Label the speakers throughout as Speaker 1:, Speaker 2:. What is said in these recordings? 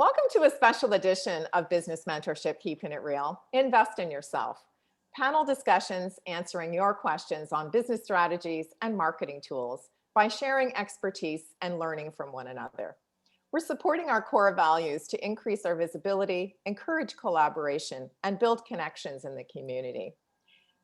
Speaker 1: Welcome to a special edition of Business Mentorship, Keepin It Real, Invest in Yourself. Panel discussions answering your questions on business strategies and marketing tools by sharing expertise and learning from one another. We're supporting our core values to increase our visibility, encourage collaboration, and build connections in the community.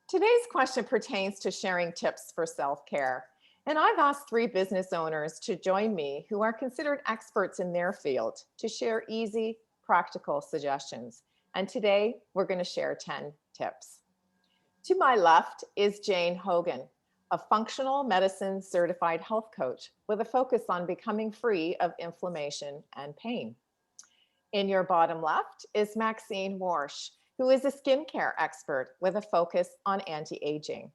Speaker 1: Today's question pertains to sharing tips for self-care. And I've asked 3 business owners to join me who are considered experts in their field to share easy, practical suggestions. And today we're going to share 10 tips. To my left is Jane Hogan, a functional medicine certified health coach with a focus on becoming free of inflammation and pain. In your bottom left is Maxine Warsh, who is a skincare expert with a focus on anti-aging.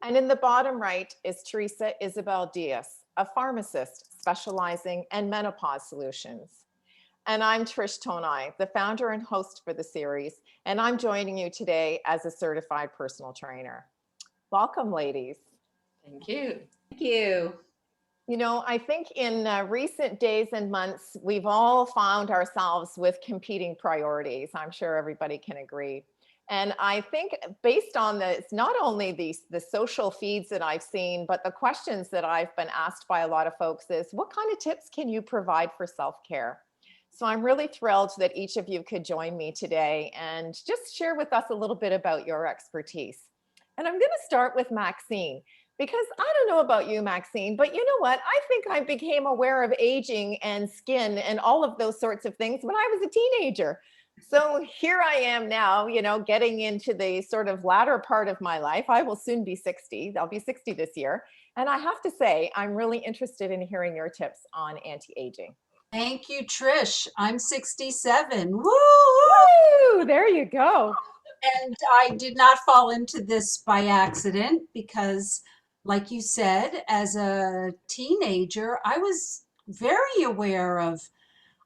Speaker 1: And in the bottom right is Teresa Isabel Diaz, a pharmacist specializing in menopause solutions. And I'm Trish Tonaj, the founder and host for the series, and I'm joining you today as a certified personal trainer. Welcome, ladies.
Speaker 2: Thank you.
Speaker 3: Thank you.
Speaker 1: You know, I think in recent days and months, we've all found ourselves with competing priorities. I'm sure everybody can agree. And I think based on this, not only the social feeds that I've seen, but the questions that I've been asked by a lot of folks is, what kind of tips can you provide for self-care? So I'm really thrilled that each of you could join me today and just share with us a little bit about your expertise. And I'm going to start with Maxine, because I don't know about you, Maxine, but you know what? I think I became aware of aging and skin and all of those sorts of things when I was a teenager. So here I am now, you know, getting into the sort of latter part of my life. I will soon be 60. I'll be 60 this year. And I have to say, I'm really interested in hearing your tips on anti-aging.
Speaker 2: Thank you, Trish. I'm 67. Woo!
Speaker 1: Woo! There you go.
Speaker 2: And I did not fall into this by accident because, like you said, as a teenager, I was very aware of,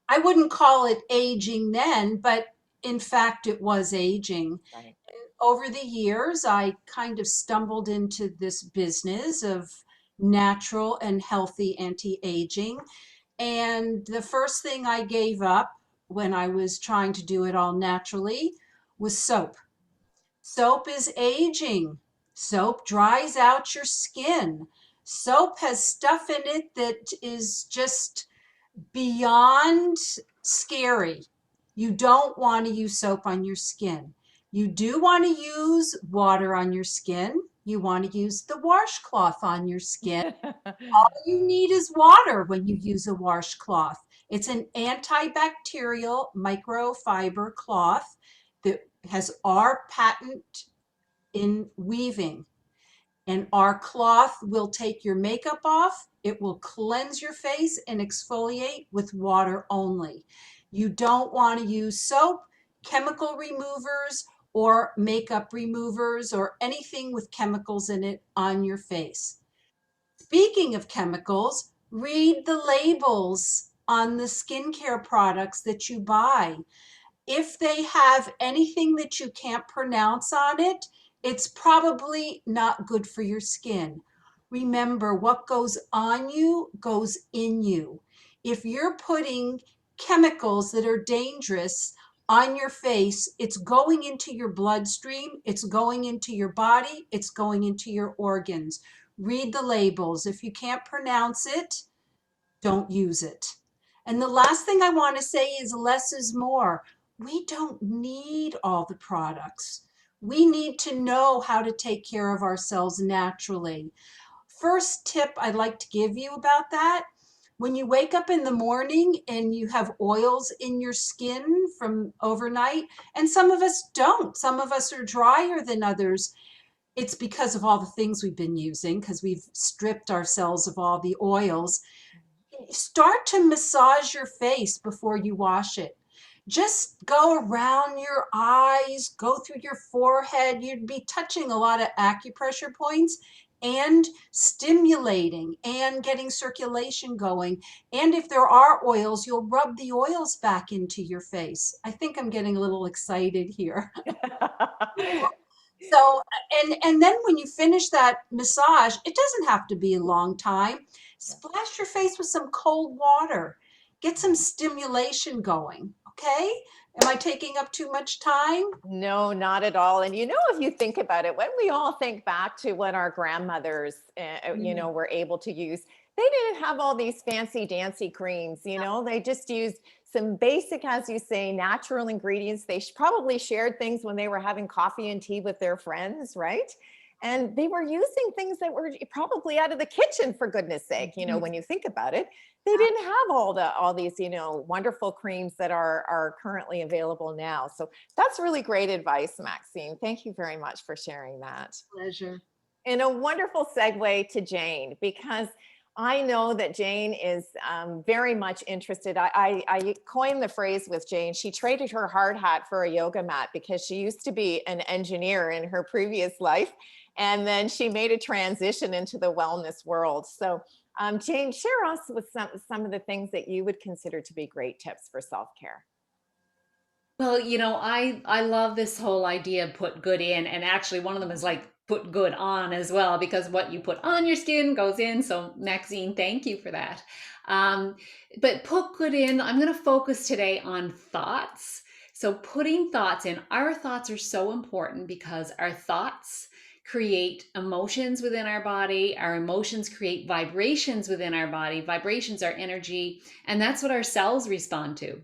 Speaker 2: I wouldn't call it aging then, but in fact, it was aging.
Speaker 1: Right.
Speaker 2: Over the years, I kind of stumbled into this business of natural and healthy anti-aging. And the first thing I gave up when I was trying to do it all naturally was soap. Soap is aging. Soap dries out your skin. Soap has stuff in it that is just beyond scary. You don't want to use soap on your skin. You do want to use water on your skin. You want to use the washcloth on your skin. All you need is water when you use a washcloth. It's an antibacterial microfiber cloth that has our patent in weaving. And our cloth will take your makeup off. It will cleanse your face and exfoliate with water only. You don't want to use soap, chemical removers, or makeup removers, or anything with chemicals in it on your face. Speaking of chemicals, read the labels on the skincare products that you buy. If they have anything that you can't pronounce on it, it's probably not good for your skin. Remember, what goes on you goes in you. If you're putting chemicals that are dangerous on your face, it's going into your bloodstream, it's going into your body, it's going into your organs. Read the labels. If you can't pronounce it, don't use it. And the last thing I want to say is less is more. We don't need all the products. We need to know how to take care of ourselves naturally. First tip I'd like to give you about that, when you wake up in the morning and you have oils in your skin from overnight, and some of us don't, some of us are drier than others, it's because of all the things we've been using, because we've stripped ourselves of all the oils. Start to massage your face before you wash it. Just go around your eyes, go through your forehead. You'd be touching a lot of acupressure points and stimulating and getting circulation going. And if there are oils, you'll rub the oils back into your face. I think I'm getting a little excited here. So, and then when you finish that massage, it doesn't have to be a long time. Splash your face with some cold water. get some stimulation going. Okay? Am I taking up too much time?
Speaker 1: No, not at all. And if you think about it, when we all think back to what our grandmothers,
Speaker 2: Mm,
Speaker 1: were able to use, they didn't have all these fancy dancy creams. They just used some basic, as you say, natural ingredients. They probably shared things when they were having coffee and tea with their friends, right? And they were using things that were probably out of the kitchen, for goodness sake,
Speaker 2: mhm.
Speaker 1: when you think about it. They didn't have all these, wonderful creams that are currently available now. So that's really great advice, Maxine. Thank you very much for sharing that.
Speaker 2: Pleasure.
Speaker 1: And a wonderful segue to Jane, because I know that Jane is very much interested. I coined the phrase with Jane. She traded her hard hat for a yoga mat because she used to be an engineer in her previous life. And then she made a transition into the wellness world. So, Jane, share us with some of the things that you would consider to be great tips for self care.
Speaker 3: Well, I love this whole idea of put good in, and actually one of them is like put good on as well, because what you put on your skin goes in. So, Maxine, thank you for that. Um, but put good in, I'm going to focus today on thoughts. So, putting thoughts in, our thoughts are so important because our thoughts create emotions within our body. Our emotions create vibrations within our body. Vibrations are energy, and that's what our cells respond to.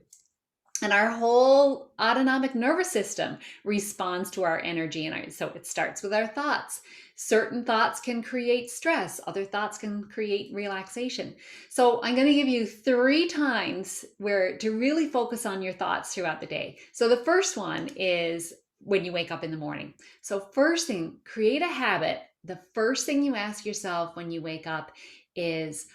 Speaker 3: And our whole autonomic nervous system responds to our energy. So it starts with our thoughts. Certain thoughts can create stress, other thoughts can create relaxation. So I'm going to give you 3 times where to really focus on your thoughts throughout the day. So the first one is when you wake up in the morning. So, first thing, create a habit. The first thing you ask yourself when you wake up is,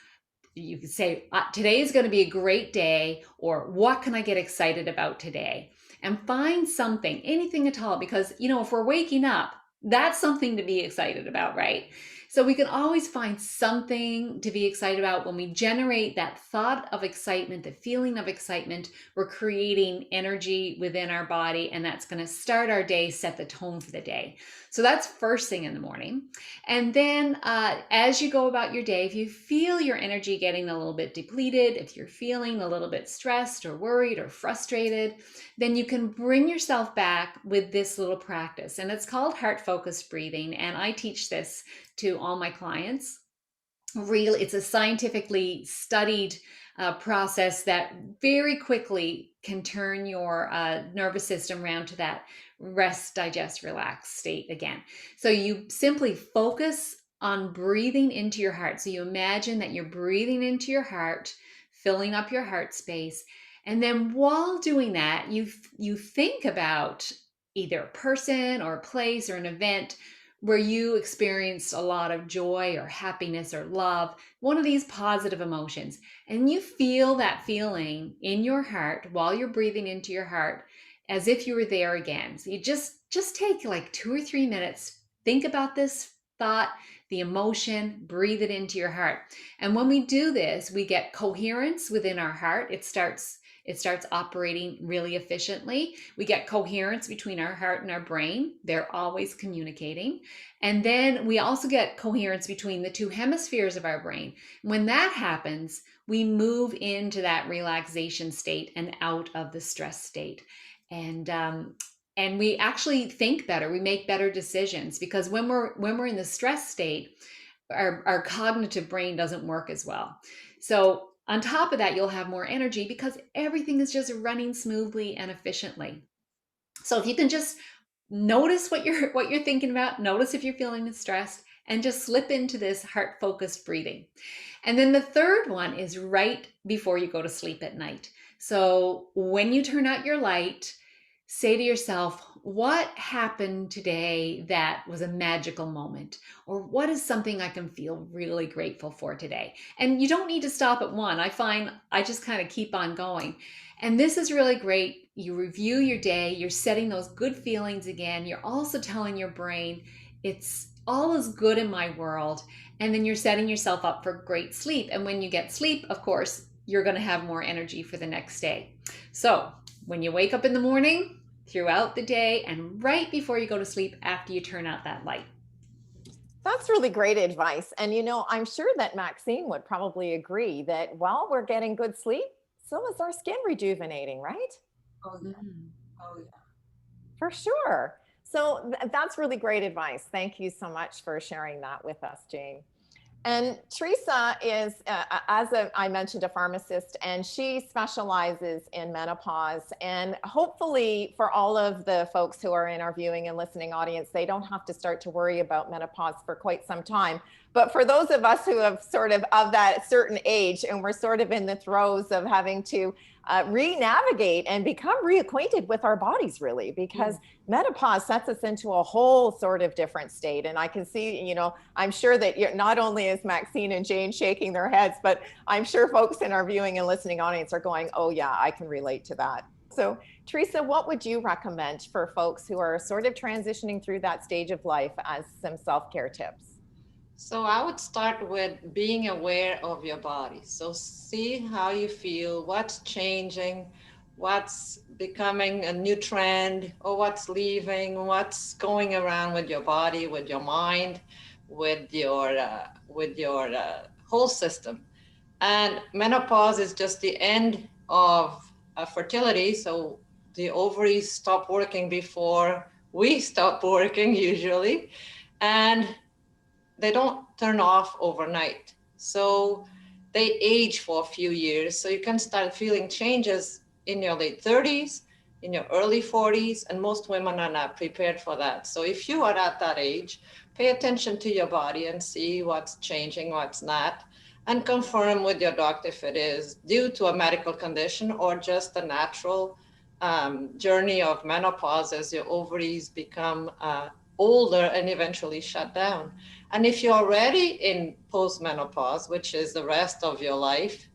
Speaker 3: you could say, today is going to be a great day, or what can I get excited about today? And find something, anything at all, because, if we're waking up, that's something to be excited about, right? So we can always find something to be excited about. When we generate that thought of excitement, the feeling of excitement, we're creating energy within our body, and that's going to start our day, set the tone for the day. So that's first thing in the morning. And then as you go about your day, if you feel your energy getting a little bit depleted, if you're feeling a little bit stressed or worried or frustrated, then you can bring yourself back with this little practice. And it's called heart focused breathing. And I teach this to all my clients. Really, it's a scientifically studied process that very quickly can turn your nervous system around to that rest, digest, relax state again. So you simply focus on breathing into your heart. So you imagine that you're breathing into your heart, filling up your heart space. And then while doing that, you think about either a person or a place or an event where you experienced a lot of joy or happiness or love, one of these positive emotions. And you feel that feeling in your heart while you're breathing into your heart, as if you were there again. So you just take like 2 or 3 minutes, think about this thought, the emotion, breathe it into your heart. And when we do this, we get coherence within our heart. It starts operating really efficiently. We get coherence between our heart and our brain. They're always communicating. And then we also get coherence between the 2 hemispheres of our brain. When that happens, we move into that relaxation state and out of the stress state. And we actually think better. We make better decisions, because when we're in the stress state, our cognitive brain doesn't work as well. So on top of that, you'll have more energy because everything is just running smoothly and efficiently. So if you can just notice what you're thinking about, notice if you're feeling stressed, and just slip into this heart focused breathing. And then the third one is right before you go to sleep at night. So when you turn out your light, say to yourself, what happened today that was a magical moment? Or what is something I can feel really grateful for today? And you don't need to stop at one. I find I just kind of keep on going. And this is really great. You review your day, you're setting those good feelings again. You're also telling your brain, it's all is good in my world. And then you're setting yourself up for great sleep. And when you get sleep, of course, you're going to have more energy for the next day. So when you wake up in the morning, throughout the day, and right before you go to sleep after you turn out that light.
Speaker 1: That's really great advice. And I'm sure that Maxine would probably agree that while we're getting good sleep, so is our skin rejuvenating, right?
Speaker 2: Oh, yeah.
Speaker 3: Mm.
Speaker 2: Oh, yeah.
Speaker 1: For sure. So that's really great advice. Thank you so much for sharing that with us, Jane. And Teresa is, I mentioned, a pharmacist, and she specializes in menopause. And hopefully, for all of the folks who are in our viewing and listening audience, they don't have to start to worry about menopause for quite some time. But for those of us who have sort of that certain age, and we're sort of in the throes of having to re-navigate and become reacquainted with our bodies, really, because menopause sets us into a whole sort of different state. And I can see, I'm sure that not only is Maxine and Jane shaking their heads, but I'm sure folks in our viewing and listening audience are going, oh yeah, I can relate to that. So Teresa, what would you recommend for folks who are sort of transitioning through that stage of life as some self-care tips?
Speaker 4: So I would start with being aware of your body. So see how you feel, what's changing, what's becoming a new trend, or what's leaving, what's going around with your body, with your mind, with your whole system. And menopause is just the end of fertility. So the ovaries stop working before we stop working usually. And they don't turn off overnight. So they age for a few years. So you can start feeling changes in your late 30s, in your early 40s, and most women are not prepared for that. So if you are at that age, pay attention to your body and see what's changing, what's not, and confirm with your doctor if it is due to a medical condition or just a natural journey of menopause as your ovaries become older and eventually shut down. And if you're already in postmenopause, which is the rest of your life,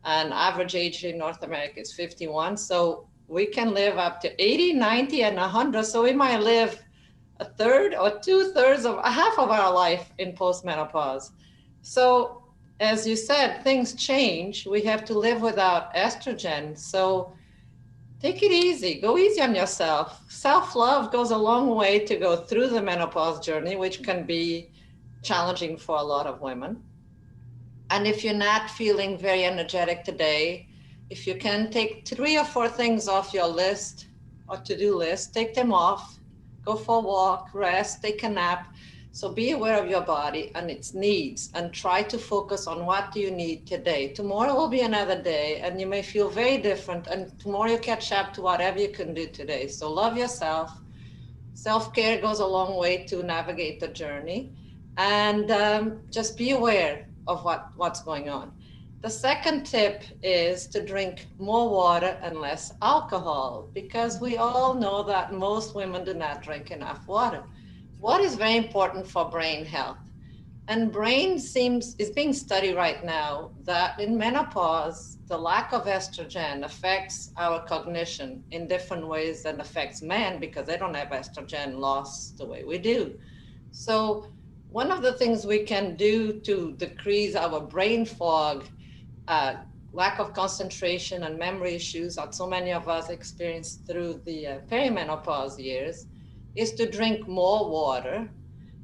Speaker 4: and average age in North America is 51, so we can live up to 80, 90, and 100. So we might live a third or two-thirds of half of our life in postmenopause. So as you said, things change. We have to live without estrogen. So take it easy, go easy on yourself. Self-love goes a long way to go through the menopause journey, which can be challenging for a lot of women. And if you're not feeling very energetic today, if you can take 3 or 4 things off your list or to-do list, take them off, go for a walk, rest, take a nap. So be aware of your body and its needs and try to focus on what do you need today. Tomorrow will be another day and you may feel very different, and tomorrow you catch up to whatever you can do today. So love yourself. Self-care goes a long way to navigate the journey, and just be aware of what's going on. The second tip is to drink more water and less alcohol, because we all know that most women do not drink enough water. Water is very important for brain health. And brain is being studied right now that in menopause, the lack of estrogen affects our cognition in different ways than affects men, because they don't have estrogen loss the way we do. So one of the things we can do to decrease our brain fog, lack of concentration and memory issues that so many of us experience through the perimenopause years, is to drink more water,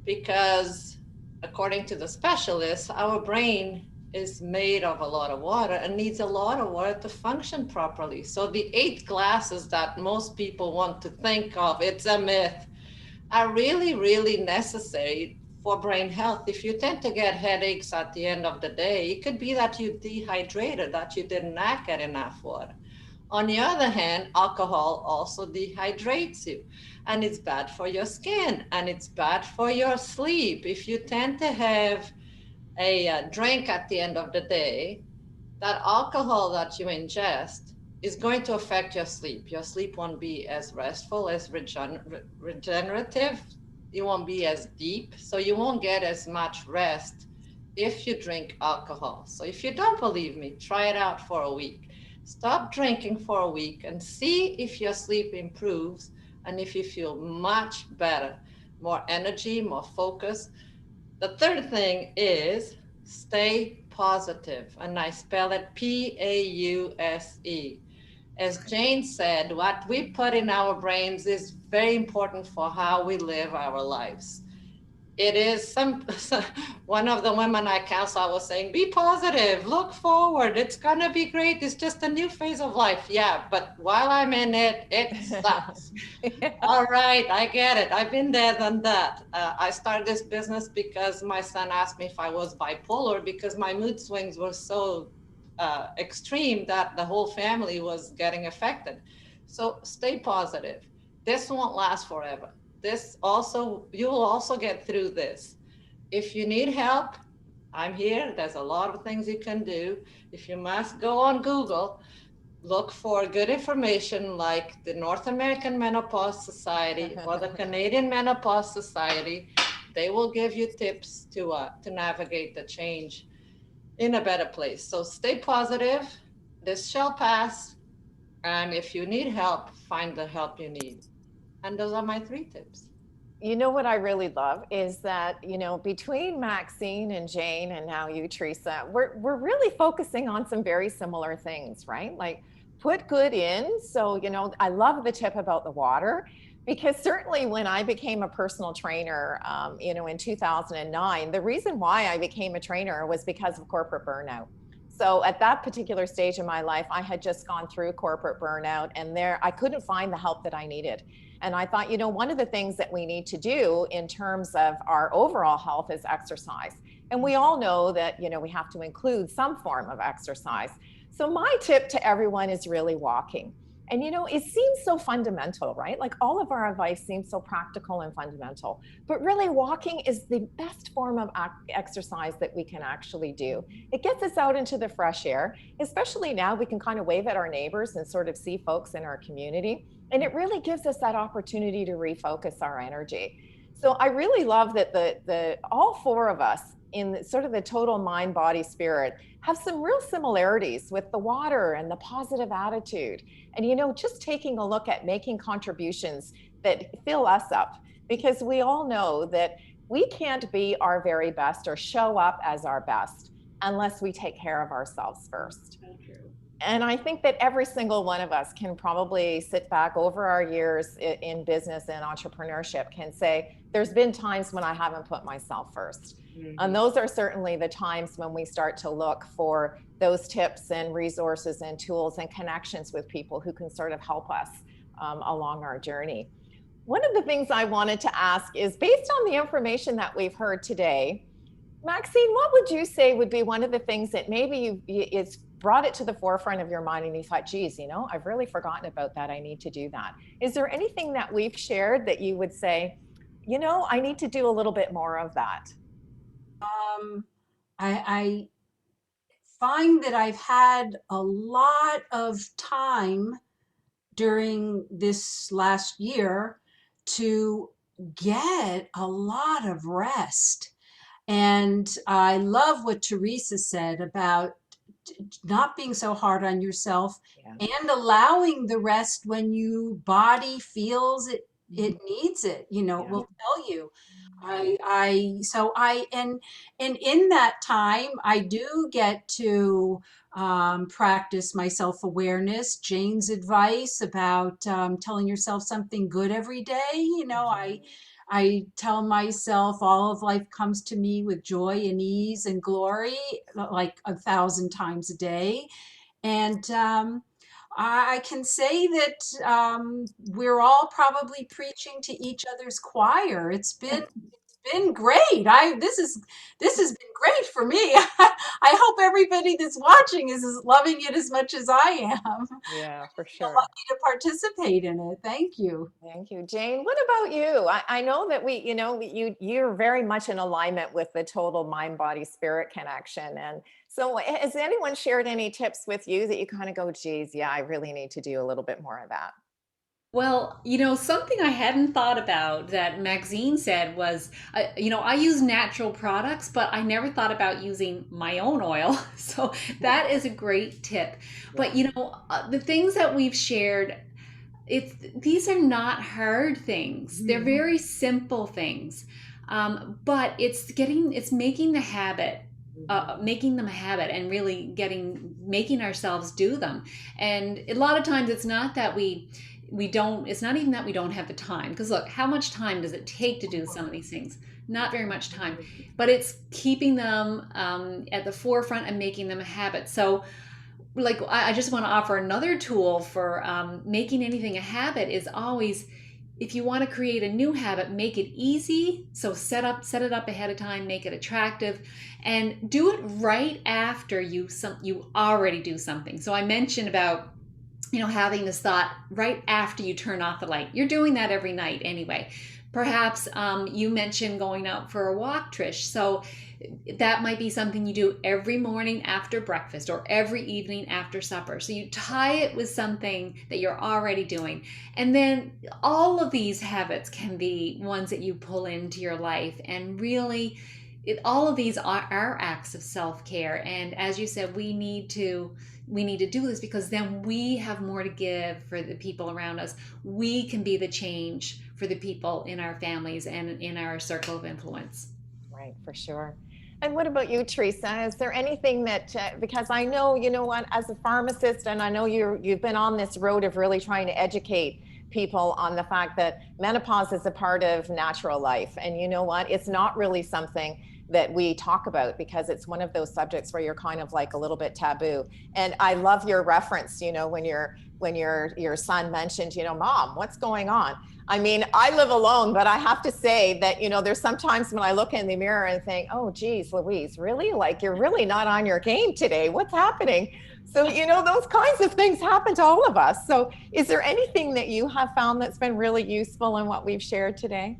Speaker 4: because according to the specialists, our brain is made of a lot of water and needs a lot of water to function properly. So the 8 glasses that most people want to think of, it's a myth, are really, really necessary for brain health. If you tend to get headaches at the end of the day, it could be that you dehydrated, that you did not get enough water. On the other hand, alcohol also dehydrates you, and it's bad for your skin, and it's bad for your sleep. If you tend to have a drink at the end of the day, that alcohol that you ingest is going to affect your sleep. Your sleep won't be as restful, as regenerative. It won't be as deep, so you won't get as much rest if you drink alcohol. So if you don't believe me, try it out for a week. Stop drinking for a week and see if your sleep improves and if you feel much better, more energy, more focus. The third thing is stay positive, and I spell it Pause. As Jane said, what we put in our brains is very important for how we live our lives. it is one of the women I counsel, I was saying, be positive, look forward, it's gonna be great, it's just a new phase of life. Yeah, but while I'm in it, it sucks.
Speaker 1: Yeah.
Speaker 4: All right, I get it, I've been there, done that. I started this business because my son asked me if I was bipolar, because my mood swings were so extreme that the whole family was getting affected. So stay positive, this won't last forever. This also, you will also get through this. If you need help, I'm here. There's a lot of things you can do. If you must, go on Google, look for good information like the North American Menopause Society or the Canadian Menopause Society. They will give you tips to navigate the change in a better place. So stay positive. This shall pass. And if you need help, find the help you need. And those are my 3 tips.
Speaker 1: You know what I really love is that, between Maxine and Jane and now you, Teresa, we're really focusing on some very similar things, right? Like put good in. So, I love the tip about the water because certainly when I became a personal trainer, in 2009, the reason why I became a trainer was because of corporate burnout. So at that particular stage in my life, I had just gone through corporate burnout and I couldn't find the help that I needed. And I thought, one of the things that we need to do in terms of our overall health is exercise. And we all know that, we have to include some form of exercise. So my tip to everyone is really walking. And, it seems so fundamental, right? Like all of our advice seems so practical and fundamental, but really walking is the best form of exercise that we can actually do. It gets us out into the fresh air, especially now we can kind of wave at our neighbors and sort of see folks in our community. And it really gives us that opportunity to refocus our energy. So I really love that the all 4 of us in sort of the total mind, body, spirit have some real similarities with the water and the positive attitude. And, just taking a look at making contributions that fill us up, because we all know that we can't be our very best or show up as our best unless we take care of ourselves first. And I think that every single one of us can probably sit back over our years in business and entrepreneurship can say, there's been times when I haven't put myself first. Mm-hmm. And those are certainly the times when we start to look for those tips and resources and tools and connections with people who can sort of help us along our journey. One of the things I wanted to ask is, based on the information that we've heard today, Maxine, what would you say would be one of the things that maybe it's brought it to the forefront of your mind and you thought, geez, I've really forgotten about that. I need to do that. Is there anything that we've shared that you would say, I need to do a little bit more of that?
Speaker 2: I find that I've had a lot of time during this last year to get a lot of rest. And I love what Teresa said about not being so hard on yourself, and allowing the rest when your body feels it needs it, it will tell you. And in that time I do get to practice my self-awareness, Jane's advice about telling yourself something good every day. I tell myself all of life comes to me with joy and ease and glory, like 1,000 times a day. And I can say that we're all probably preaching to each other's choir. It's been great. This has been great for me. I hope everybody that's watching is loving it as much as I am.
Speaker 1: Yeah, for sure.
Speaker 2: Lucky to participate in it. Thank you.
Speaker 1: Thank you, Jane. What about you? I know that you're very much in alignment with the total mind, body, spirit connection. And so has anyone shared any tips with you that you kind of go, geez, yeah, I really need to do a little bit more of that?
Speaker 3: Well, something I hadn't thought about that Maxine said was, I use natural products, but I never thought about using my own oil. So that is a great tip. But, the things that we've shared, these are not hard things. They're very simple things. But it's making the habit, making them a habit and really making ourselves do them. And a lot of times it's not that it's not even that we don't have the time, because look, how much time does it take to do some of these things? not very much time, but it's keeping them at the forefront and making them a habit. So like, I just want to offer another tool for making anything a habit is always, if you want to create a new habit, make it easy. So set it up ahead of time, make it attractive, and do it right after you already do something. So I mentioned about, having this thought right after you turn off the light. You're doing that every night anyway. Perhaps you mentioned going out for a walk, Trish. So that might be something you do every morning after breakfast or every evening after supper. So you tie it with something that you're already doing. And then all of these habits can be ones that you pull into your life. And really, all of these are acts of self-care. And as you said, we need to do this because then we have more to give for the people around us. We can be the change for the people in our families and in our circle of influence.
Speaker 1: Right, for sure. And what about you, Teresa? Is there anything that, because I know, you know what, as a pharmacist, and I know you've been on this road of really trying to educate people on the fact that menopause is a part of natural life. And you know what, it's not really something that we talk about because it's one of those subjects where you're kind of like a little bit taboo. And I love your reference, when your son mentioned, Mom, what's going on? I mean, I live alone, but I have to say that, there's sometimes when I look in the mirror and think, oh, geez, Louise, really? Like, you're really not on your game today. What's happening? So, those kinds of things happen to all of us. So is there anything that you have found that's been really useful in what we've shared today?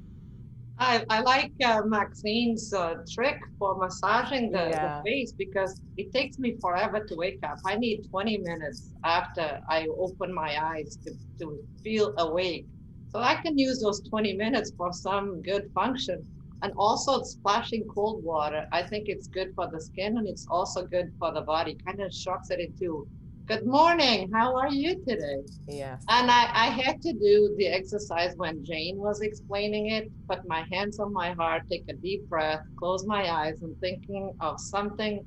Speaker 4: I like Maxine's trick for massaging the face because it takes me forever to wake up. I need 20 minutes after I open my eyes to feel awake. So I can use those 20 minutes for some good function. And also splashing cold water. I think it's good for the skin and it's also good for the body. Kind of shocks it into, good morning, how are you today?
Speaker 1: Yes.
Speaker 4: And I had to do the exercise when Jane was explaining it, put my hands on my heart, take a deep breath, close my eyes and thinking of something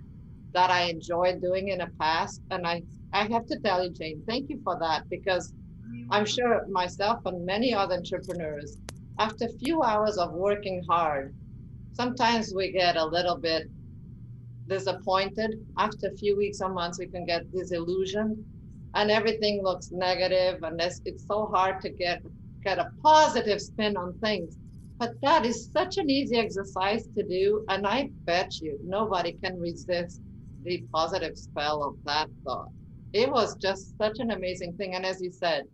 Speaker 4: that I enjoyed doing in the past. And I have to tell you, Jane, thank you for that, because I'm sure myself and many other entrepreneurs, after a few hours of working hard, sometimes we get a little bit disappointed. After a few weeks or months, we can get disillusioned and everything looks negative, and it's so hard to get a positive spin on things. But that is such an easy exercise to do, and I bet you nobody can resist the positive spell of that thought. It was just such an amazing thing. And as you said,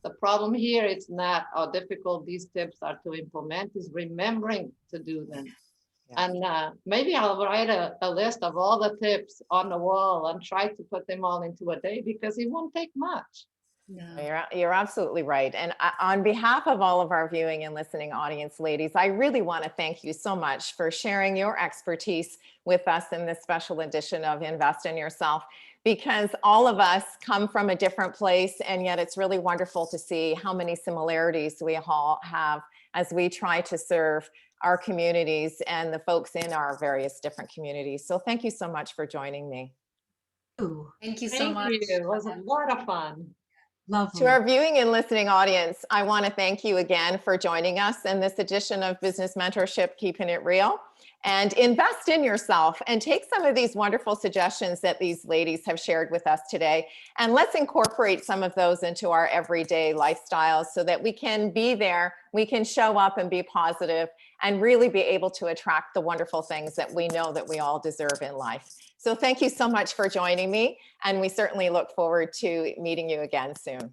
Speaker 4: the problem here, it's not how difficult these tips are to implement, is remembering to do them. Yeah. And maybe I'll write a list of all the tips on the wall and try to put them all into a day, because it won't take much.
Speaker 1: No. You're absolutely right. And on behalf of all of our viewing and listening audience, ladies, I really want to thank you so much for sharing your expertise with us in this special edition of Invest in Yourself, because all of us come from a different place, and yet it's really wonderful to see how many similarities we all have as we try to serve our communities and the folks in our various different communities. So thank you so much for joining me.
Speaker 3: Thank you so much.
Speaker 4: It was a lot of fun.
Speaker 2: Lovely.
Speaker 1: To our viewing and listening audience, I want to thank you again for joining us in this edition of Business Mentorship, Keeping It Real. And invest in yourself and take some of these wonderful suggestions that these ladies have shared with us today. And let's incorporate some of those into our everyday lifestyles so that we can be there, we can show up and be positive and really be able to attract the wonderful things that we know that we all deserve in life. So thank you so much for joining me. And we certainly look forward to meeting you again soon.